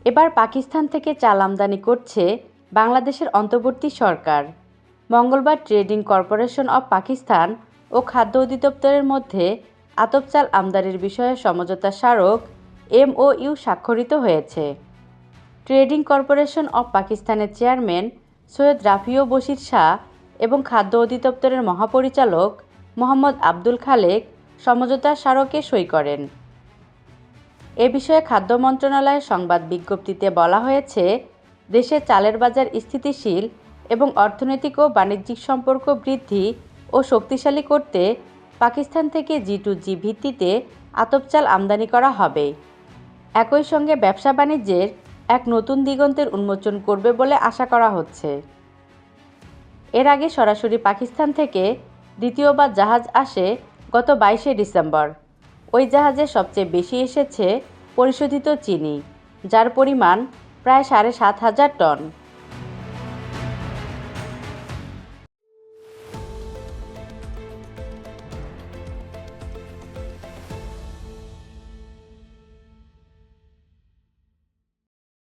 এবার পাকিস্তান থেকে চাল আমদানি করছে বাংলাদেশের অন্তর্বর্তী সরকার। মঙ্গলবার ট্রেডিং কর্পোরেশন অব পাকিস্তান ও খাদ্য অধিদপ্তরের মধ্যে আতপ চাল আমদানির বিষয়ে সমঝোতা স্মারক MOU স্বাক্ষরিত হয়েছে। ট্রেডিং কর্পোরেশন অব পাকিস্তানের চেয়ারম্যান সৈয়দ রাফিউ বশির শাহ এবং খাদ্য অধিদপ্তরের মহাপরিচালক মোহাম্মদ আব্দুল খালেক সমঝোতা স্মারকে সই করেন। এ বিষয়ে খাদ্য মন্ত্রণালয়ের সংবাদ বিজ্ঞপ্তিতে বলা হয়েছে, দেশে চালের বাজার স্থিতিশীল এবং অর্থনৈতিক ও বাণিজ্যিক সম্পর্ক বৃদ্ধি ও শক্তিশালী করতে পাকিস্তান থেকে G2G ভিত্তিতে আতপ চাল আমদানি করা হবে। একই সঙ্গে ব্যবসা বাণিজ্যের এক নতুন দিগন্তের উন্মোচন করবে বলে আশা করা হচ্ছে। এর আগে সরাসরি পাকিস্তান থেকে দ্বিতীয়বার জাহাজ আসে গত 22শে ডিসেম্বর। ওই জাহাজে সবচেয়ে বেশি এসেছে পরিশোধিত চিনি, যার পরিমাণ প্রায় 7,500 টন।